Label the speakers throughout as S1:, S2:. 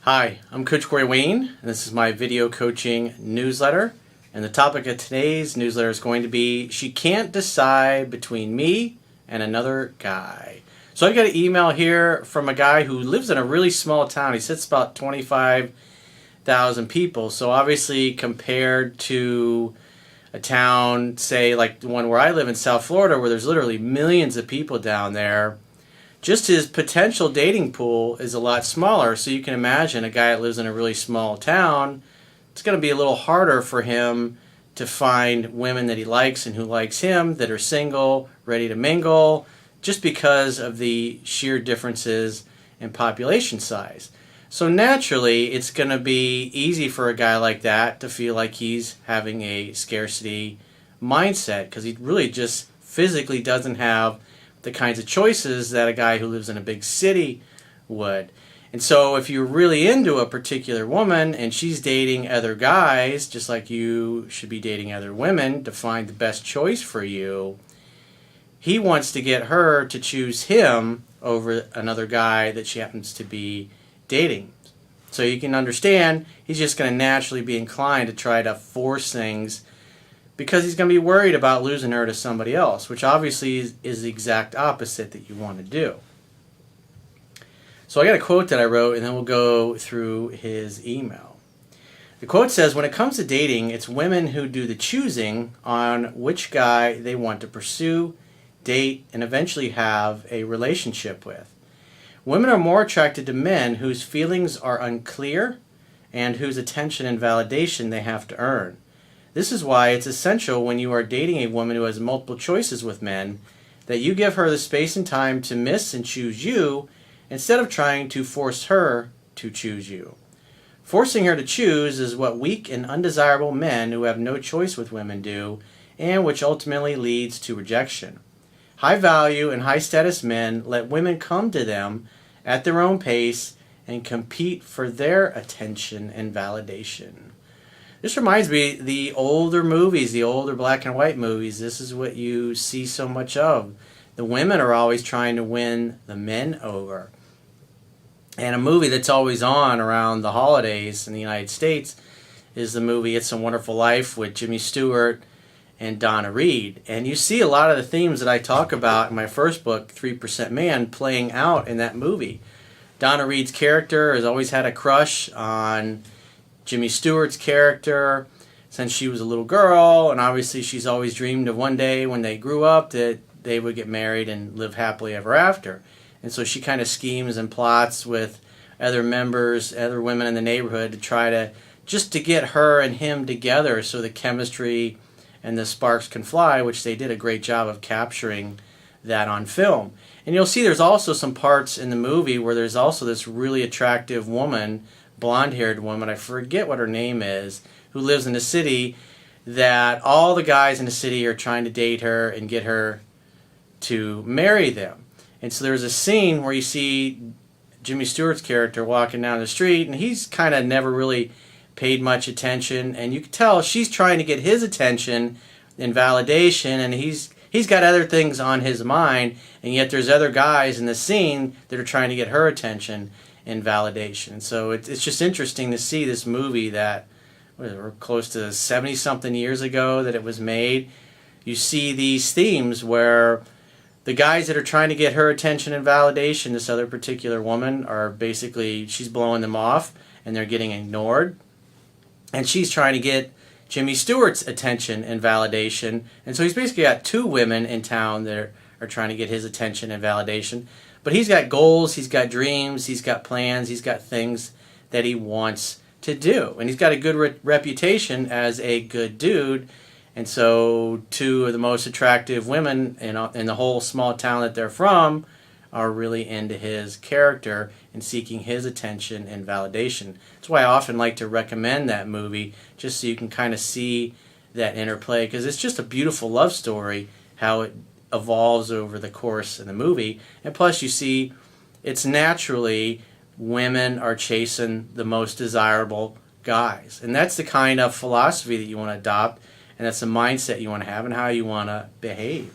S1: Hi, I'm Coach Corey Wayne, and this is my video coaching newsletter. And the topic of today's newsletter is going to be, she can't decide between me and another guy. So I got an email here from a guy who lives in a really small town. He sits about 25,000 people. So obviously compared to a town, say like the one where I live in South Florida, where there's literally millions of people down there, just his potential dating pool is a lot smaller. So you can imagine a guy that lives in a really small town, it's going to be a little harder for him to find women that he likes and who likes him, that are single, ready to mingle, just because of the sheer differences in population size. So naturally, it's going to be easy for a guy like that to feel like he's having a scarcity mindset, because he really just physically doesn't have the kinds of choices that a guy who lives in a big city would. And so if you're really into a particular woman and she's dating other guys, just like you should be dating other women to find the best choice for you, he wants to get her to choose him over another guy that she happens to be dating. So you can understand he's just going to naturally be inclined to try to force things, because he's going to be worried about losing her to somebody else, which obviously is the exact opposite that you want to do. So I got a quote that I wrote, and then we'll go through his email. The quote says, "When it comes to dating, it's women who do the choosing on which guy they want to pursue, date, and eventually have a relationship with. Women are more attracted to men whose feelings are unclear and whose attention and validation they have to earn. This is why it's essential when you are dating a woman who has multiple choices with men that you give her the space and time to miss and choose you, instead of trying to force her to choose you. Forcing her to choose is what weak and undesirable men who have no choice with women do, and which ultimately leads to rejection. High value and high status men let women come to them at their own pace and compete for their attention and validation." This reminds me of the older movies, the older black and white movies. This is what you see so much of. The women are always trying to win the men over. And a movie that's always on around the holidays in the United States is the movie It's a Wonderful Life with Jimmy Stewart and Donna Reed. And you see a lot of the themes that I talk about in my first book, 3% Man, playing out in that movie. Donna Reed's character has always had a crush on Jimmy Stewart's character since she was a little girl, and obviously she's always dreamed of one day when they grew up that they would get married and live happily ever after. And so she kind of schemes and plots with other members, other women in the neighborhood, to try to just to get her and him together so the chemistry and the sparks can fly, which they did a great job of capturing that on film. And you'll see there's also some parts in the movie where there's also this really attractive woman, blonde-haired woman, I forget what her name is, who lives in the city, that all the guys in the city are trying to date her and get her to marry them. And so there's a scene where you see Jimmy Stewart's character walking down the street, and he's kind of never really paid much attention, and you can tell she's trying to get his attention and validation, and he's got other things on his mind, and yet there's other guys in the scene that are trying to get her attention and validation. So it's just interesting to see this movie that we're close to 70-something years ago that it was made. You see these themes where the guys that are trying to get her attention and validation, this other particular woman, are basically, she's blowing them off and they're getting ignored. And she's trying to get Jimmy Stewart's attention and validation. And so he's basically got two women in town that are trying to get his attention and validation. But he's got goals, he's got dreams, he's got plans, he's got things that he wants to do. And he's got a good reputation as a good dude. And so two of the most attractive women in the whole small town that they're from are really into his character and seeking his attention and validation. That's why I often like to recommend that movie, just so you can kind of see that interplay, because it's just a beautiful love story, how it evolves over the course of the movie. And plus you see it's naturally women are chasing the most desirable guys, and that's the kind of philosophy that you want to adopt, and that's the mindset you want to have and how you want to behave.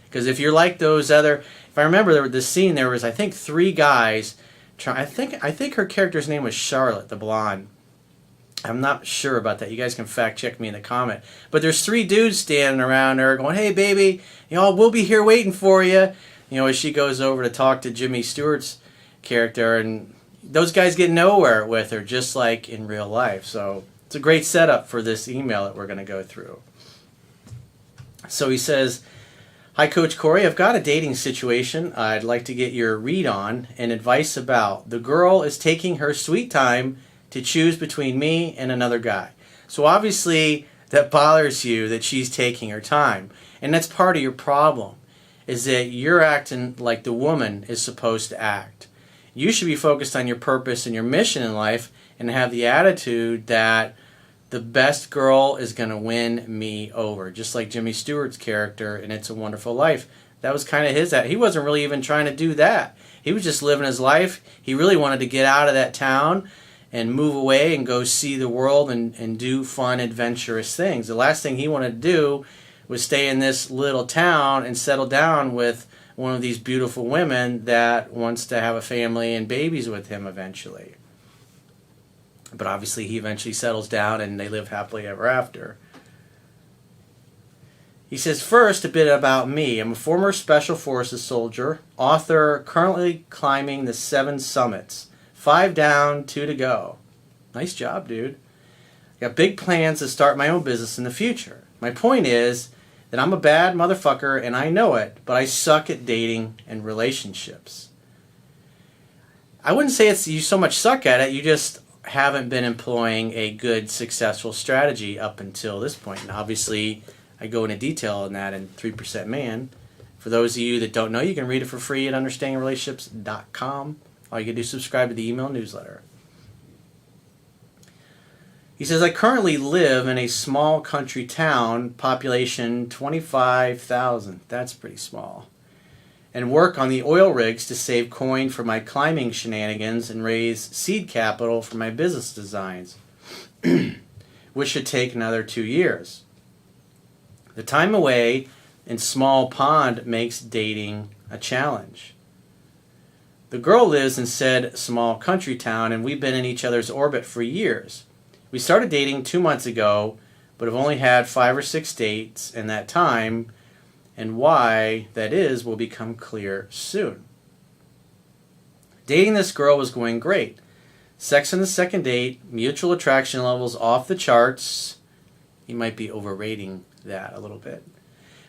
S1: Because if you're like those other, if I remember this scene, there was I think 3 guys I think her character's name was Charlotte, the blonde. I'm not sure about that. You guys can fact check me in the comment. But there's 3 dudes standing around her going, "Hey, baby, we'll be here waiting for you." As she goes over to talk to Jimmy Stewart's character, and those guys get nowhere with her, just like in real life. So it's a great setup for this email that we're going to go through. So he says, "Hi, Coach Corey. I've got a dating situation I'd like to get your read on and advice about. The girl is taking her sweet time to choose between me and another guy." So obviously that bothers you that she's taking her time. And that's part of your problem, is that you're acting like the woman is supposed to act. You should be focused on your purpose and your mission in life and have the attitude that the best girl is going to win me over. Just like Jimmy Stewart's character in It's a Wonderful Life. That was kind of his. He wasn't really even trying to do that. He was just living his life. He really wanted to get out of that town and move away and go see the world and do fun, adventurous things. The last thing he wanted to do was stay in this little town and settle down with one of these beautiful women that wants to have a family and babies with him eventually. But obviously he eventually settles down and they live happily ever after. He says, "First, a bit about me. I'm a former Special Forces soldier, author, currently climbing the 7 summits. 5 down, 2 to go." Nice job, dude. Got big plans to start my own business in the future. My point is that I'm a bad motherfucker and I know it, but I suck at dating and relationships. I wouldn't say it's you so much suck at it, you just haven't been employing a good, successful strategy up until this point. And obviously, I go into detail on that in 3% Man. For those of you that don't know, you can read it for free at understandingrelationships.com. All you can do is subscribe to the email newsletter. He says, "I currently live in a small country town, population 25,000. That's pretty small. And work on the oil rigs to save coin for my climbing shenanigans and raise seed capital for my business designs, which should take another 2 years. The time away in small pond makes dating a challenge. The girl lives in said small country town, and we've been in each other's orbit for years. We started dating 2 months ago, but have only had 5 or 6 dates in that time, and why that is will become clear soon. Dating this girl was going great. Sex on the second date, mutual attraction levels off the charts." He might be overrating that a little bit.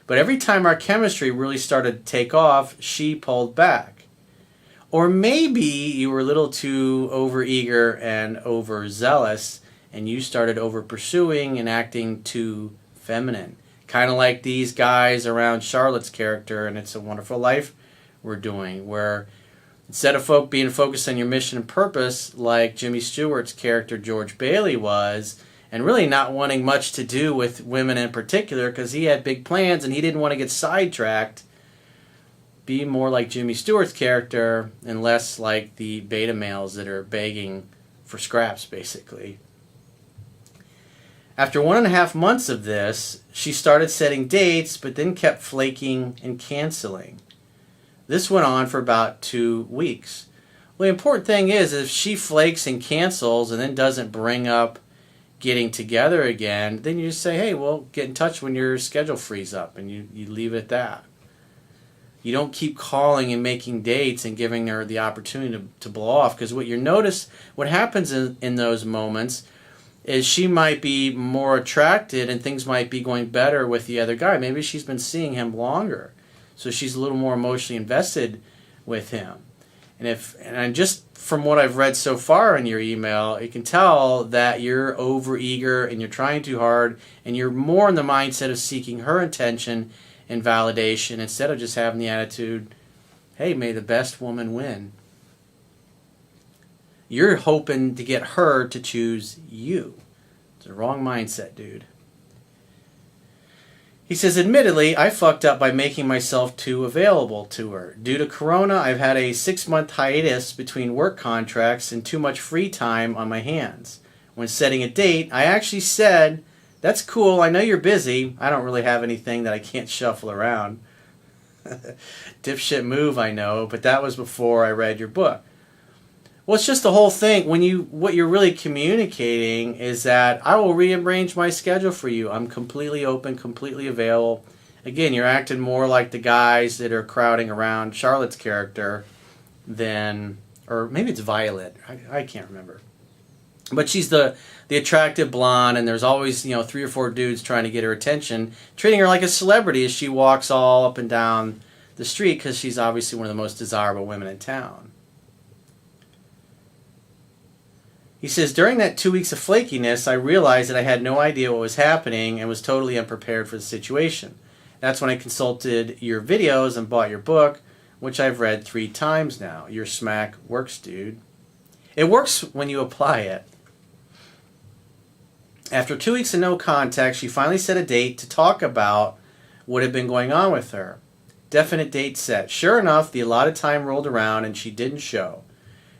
S1: "But every time our chemistry really started to take off, she pulled back. Or maybe you were a little too overeager and overzealous, and you started over-pursuing and acting too feminine. Kind of like these guys around Charlotte's character in It's a Wonderful Life were doing, where instead of being focused on your mission and purpose, like Jimmy Stewart's character George Bailey was, and really not wanting much to do with women in particular because he had big plans and he didn't want to get sidetracked, be more like Jimmy Stewart's character and less like the beta males that are begging for scraps, basically. After 1.5 months of this, she started setting dates, but then kept flaking and canceling. This went on for about 2 weeks. Well, the important thing is, if she flakes and cancels and then doesn't bring up getting together again, then you just say, hey, well, get in touch when your schedule frees up, and you leave it at that. You don't keep calling and making dates and giving her the opportunity to blow off, because what happens in those moments is she might be more attracted and things might be going better with the other guy. Maybe she's been seeing him longer, so she's a little more emotionally invested with him. And just from what I've read so far in your email, you can tell that you're overeager and you're trying too hard, and you're more in the mindset of seeking her attention and validation instead of just having the attitude, hey, may the best woman win. You're hoping to get her to choose you. It's the wrong mindset, dude. He says, admittedly, I fucked up by making myself too available to her. Due to Corona, I've had a 6-month hiatus between work contracts and too much free time on my hands. When setting a date, I actually said, that's cool, I know you're busy. I don't really have anything that I can't shuffle around. Dipshit move, I know, but that was before I read your book. Well, it's just the whole thing. What you're really communicating is that I will rearrange my schedule for you. I'm completely open, completely available. Again, you're acting more like the guys that are crowding around Charlotte's character than, or maybe it's Violet. I can't remember. But she's the attractive blonde, and there's always 3 or 4 dudes trying to get her attention, treating her like a celebrity as she walks all up and down the street because she's obviously one of the most desirable women in town. He says, during that 2 weeks of flakiness, I realized that I had no idea what was happening and was totally unprepared for the situation. That's when I consulted your videos and bought your book, which I've read 3 times now. Your smack works, dude. It works when you apply it. After 2 weeks of no contact, she finally set a date to talk about what had been going on with her. Definite date set. Sure enough, the allotted time rolled around and she didn't show.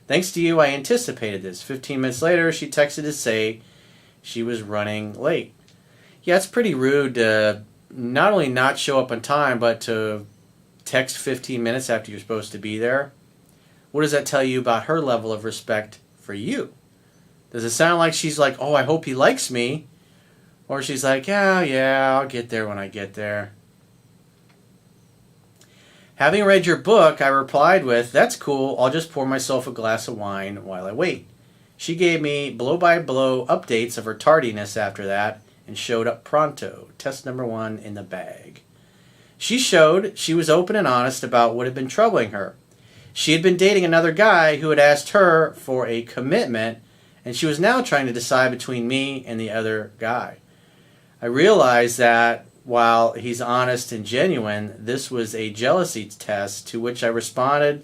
S1: Thanks to you, I anticipated this. 15 minutes later, she texted to say she was running late. Yeah, it's pretty rude to not only not show up on time, but to text 15 minutes after you're supposed to be there. What does that tell you about her level of respect for you? Does it sound like she's like, oh, I hope he likes me? Or she's like, yeah, I'll get there when I get there. Having read your book, I replied with, that's cool, I'll just pour myself a glass of wine while I wait. She gave me blow-by-blow updates of her tardiness after that and showed up pronto. Test number 1 in the bag. She showed she was open and honest about what had been troubling her. She had been dating another guy who had asked her for a commitment, and she was now trying to decide between me and the other guy. I realized that while he's honest and genuine, this was a jealousy test to which I responded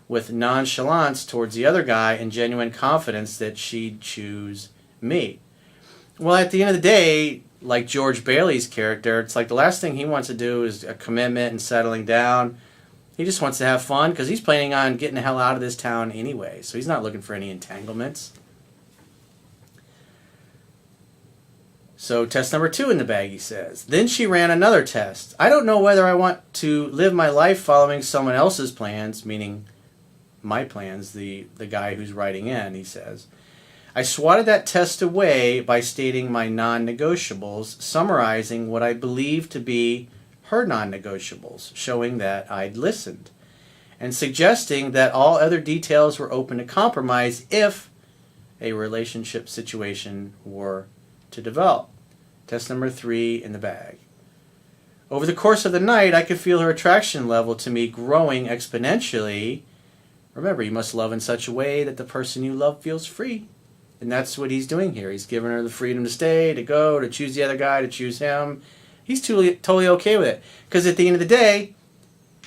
S1: with nonchalance towards the other guy and genuine confidence that she'd choose me. Well, at the end of the day, like George Bailey's character, it's like the last thing he wants to do is a commitment and settling down. He just wants to have fun because he's planning on getting the hell out of this town anyway, so he's not looking for any entanglements. So test number 2 in the bag, he says. Then she ran another test. I don't know whether I want to live my life following someone else's plans, meaning my plans, the guy who's writing in, he says. I swatted that test away by stating my non-negotiables, summarizing what I believe to be her non-negotiables, showing that I'd listened, and suggesting that all other details were open to compromise if a relationship situation were to develop. Test number 3 in the bag. Over the course of the night, I could feel her attraction level to me growing exponentially. Remember, you must love in such a way that the person you love feels free. And that's what he's doing here. He's giving her the freedom to stay, to go, to choose the other guy, to choose him. He's totally okay with it. Because at the end of the day,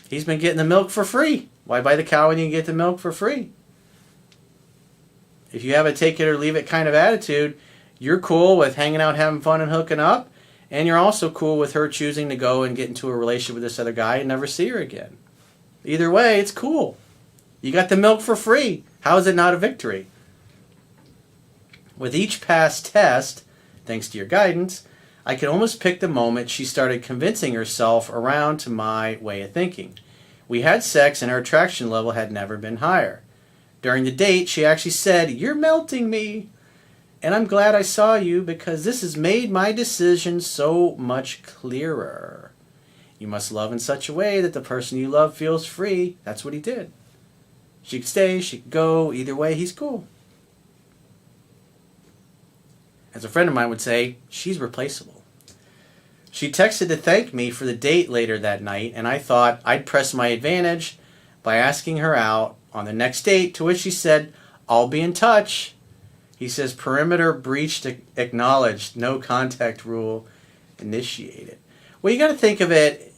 S1: he's been getting the milk for free. Why buy the cow when you can get the milk for free? If you have a take it or leave it kind of attitude, you're cool with hanging out, having fun, and hooking up. And you're also cool with her choosing to go and get into a relationship with this other guy and never see her again. Either way, it's cool. You got the milk for free. How is it not a victory? With each past test, thanks to your guidance, I could almost pick the moment she started convincing herself around to my way of thinking. We had sex and her attraction level had never been higher. During the date, she actually said, "You're melting me. And I'm glad I saw you because this has made my decision so much clearer. You must love in such a way that the person you love feels free." That's what he did. She could stay, she could go. Either way, he's cool. As a friend of mine would say, she's replaceable. She texted to thank me for the date later that night, and I thought I'd press my advantage by asking her out on the next date, to which she said, "I'll be in touch." He says, perimeter breached, acknowledged, no contact rule initiated. Well, you got to think of it,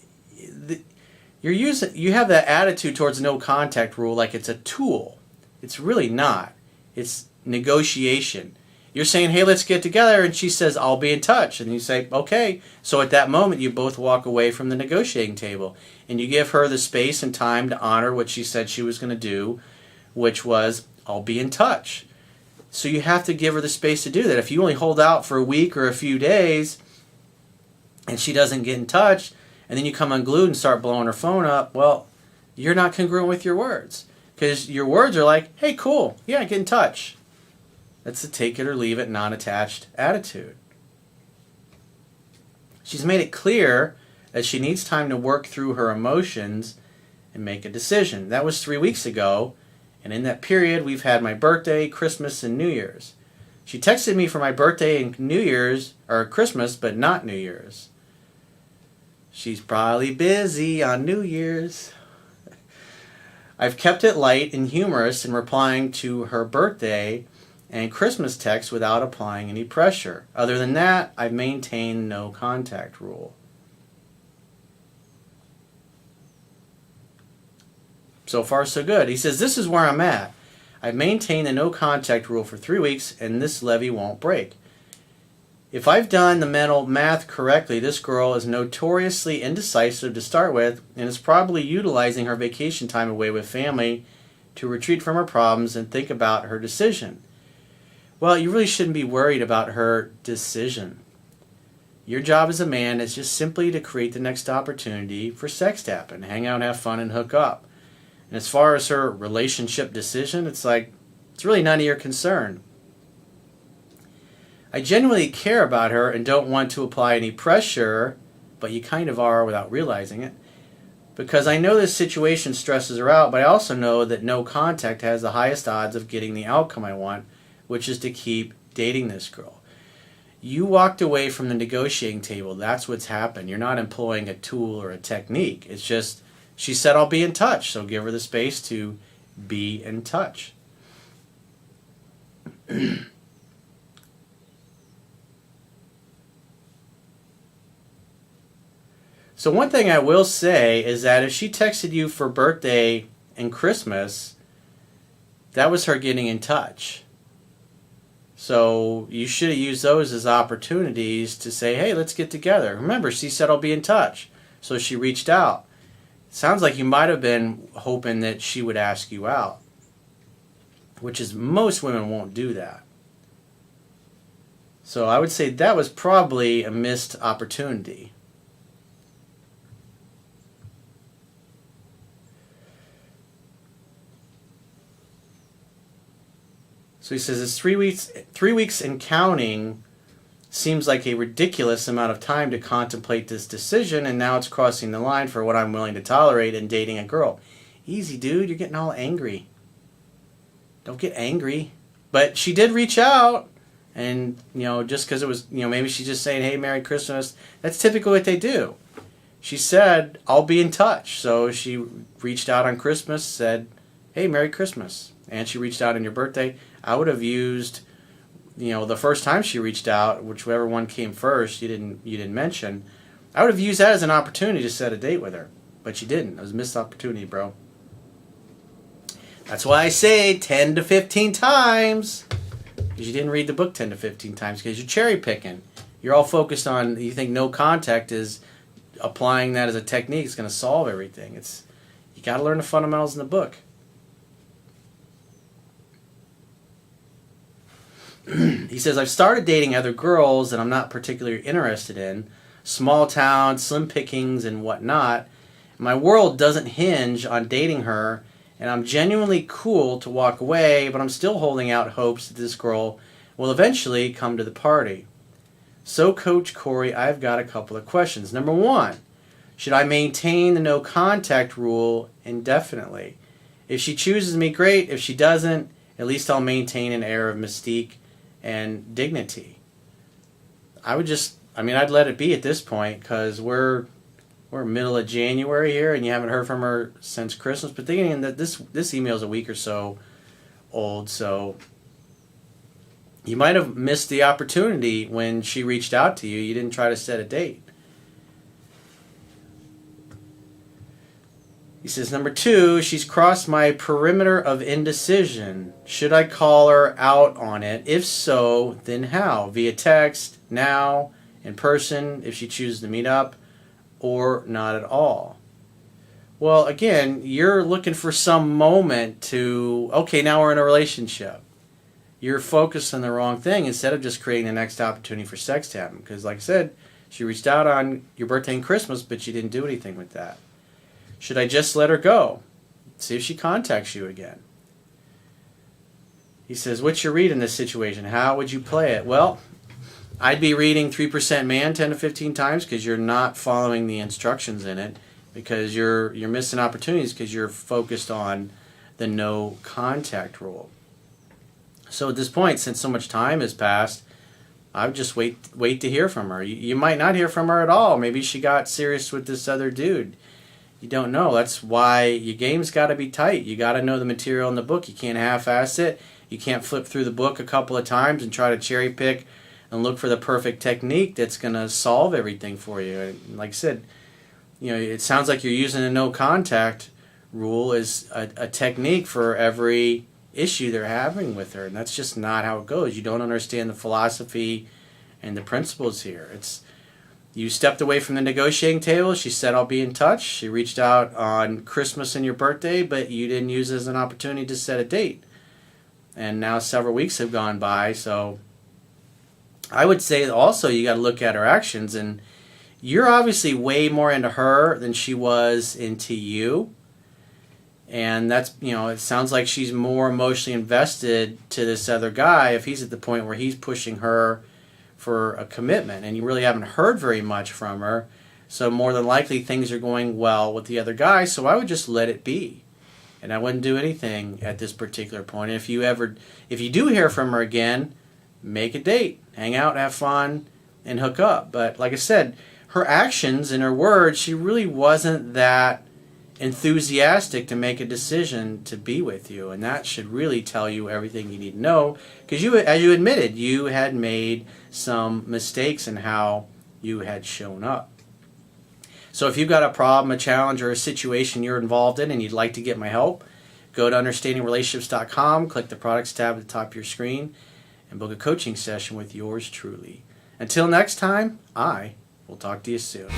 S1: you have that attitude towards no contact rule like it's a tool. It's really not. It's negotiation. You're saying, hey, let's get together, and she says, I'll be in touch. And you say, okay. So at that moment, you both walk away from the negotiating table, and you give her the space and time to honor what she said she was going to do, which was, I'll be in touch. So you have to give her the space to do that. If you only hold out for a week or a few days and she doesn't get in touch, and then you come unglued and start blowing her phone up, well, you're not congruent with your words. Because your words are like, hey, cool, yeah, get in touch. That's the take it or leave it, non-attached attitude. She's made it clear that she needs time to work through her emotions and make a decision. That was 3 weeks ago, and in that period, we've had my birthday, Christmas, and New Year's. She texted me for my birthday and New Year's, or Christmas, but not New Year's. She's probably busy on New Year's. I've kept it light and humorous in replying to her birthday and Christmas text without applying any pressure. Other than that, I've maintained no contact rule. So far, so good. He says, this is where I'm at. I've maintained the no contact rule for 3 weeks, and this levee won't break. If I've done the mental math correctly, this girl is notoriously indecisive to start with and is probably utilizing her vacation time away with family to retreat from her problems and think about her decision. Well, you really shouldn't be worried about her decision. Your job as a man is just simply to create the next opportunity for sex to happen, hang out, have fun, and hook up. And as far as her relationship decision, it's really none of your concern. I genuinely care about her and don't want to apply any pressure, but you kind of are without realizing it, because I know this situation stresses her out, but I also know that no contact has the highest odds of getting the outcome I want, which is to keep dating this girl. You walked away from the negotiating table. That's what's happened. You're not employing a tool or a technique. It's just, she said, I'll be in touch, so give her the space to be in touch. So one thing I will say is that if she texted you for birthday and Christmas, that was her getting in touch. So you should have used those as opportunities to say, hey, let's get together. Remember, she said, I'll be in touch. So she reached out. Sounds like you might have been hoping that she would ask you out, which is most women won't do that. So I would say that was probably a missed opportunity. So he says it's 3 weeks and counting seems like a ridiculous amount of time to contemplate this decision, and now it's crossing the line for what I'm willing to tolerate in dating a girl. Easy, dude. You're getting all angry. Don't get angry. But she did reach out, and, just because it was, maybe she's just saying, hey, Merry Christmas. That's typically what they do. She said, I'll be in touch. So she reached out on Christmas, said, hey, Merry Christmas. And she reached out on your birthday. I would have used, the first time she reached out, whichever one came first, you didn't mention, I would have used that as an opportunity to set a date with her. But you didn't. It was a missed opportunity, bro. That's why I say 10 to 15 times. Because you didn't read the book 10 to 15 times, because you're cherry picking. You're all focused on, you think no contact is applying that as a technique is going to solve everything. You got to learn the fundamentals in the book. He says, I've started dating other girls that I'm not particularly interested in, small town, slim pickings, and whatnot. My world doesn't hinge on dating her, and I'm genuinely cool to walk away, but I'm still holding out hopes that this girl will eventually come to the party. So, Coach Corey, I've got a couple of questions. Number one, should I maintain the no contact rule indefinitely? If she chooses me, great. If she doesn't, at least I'll maintain an air of mystique and dignity. I'd let it be at this point, because we're middle of January here, and you haven't heard from her since Christmas. But thinking that this email is a week or so old, so you might have missed the opportunity when she reached out to you. You didn't try to set a date. He says, number two, she's crossed my perimeter of indecision. Should I call her out on it? If so, then how? Via text, now, in person, if she chooses to meet up, or not at all? Well, again, you're looking for some moment to, okay, now we're in a relationship. You're focused on the wrong thing instead of just creating the next opportunity for sex to happen. Because like I said, she reached out on your birthday and Christmas, but you didn't do anything with that. Should I just let her go? See if she contacts you again. He says, what's your read in this situation? How would you play it? Well, I'd be reading 3% Man 10 to 15 times because you're not following the instructions in it, because you're missing opportunities because you're focused on the no contact rule. So at this point, since so much time has passed, I would just wait to hear from her. You might not hear from her at all. Maybe she got serious with this other dude. You don't know. That's why your game's got to be tight. You got to know the material in the book. You can't half-ass it. You can't flip through the book a couple of times and try to cherry pick and look for the perfect technique that's going to solve everything for you. And like I said, it sounds like you're using a no contact rule as a technique for every issue they're having with her, and that's just not how it goes. You don't understand the philosophy and the principles here. You stepped away from the negotiating table. She said, I'll be in touch. She reached out on Christmas and your birthday, but you didn't use it as an opportunity to set a date. And now several weeks have gone by, so I would say also you got to look at her actions, and you're obviously way more into her than she was into you. And that's, it sounds like she's more emotionally invested to this other guy if he's at the point where he's pushing her for a commitment, and you really haven't heard very much from her. So more than likely things are going well with the other guy, so I would just let it be. And I wouldn't do anything at this particular point. If you do hear from her again, make a date, hang out, have fun, and hook up. But like I said, her actions and her words, she really wasn't that enthusiastic to make a decision to be with you, and that should really tell you everything you need to know, because as you admitted, you had made some mistakes in how you had shown up. So if you've got a problem, a challenge, or a situation you're involved in and you'd like to get my help, go to understandingrelationships.com, click the products tab at the top of your screen, and book a coaching session with yours truly. Until next time, I will talk to you soon.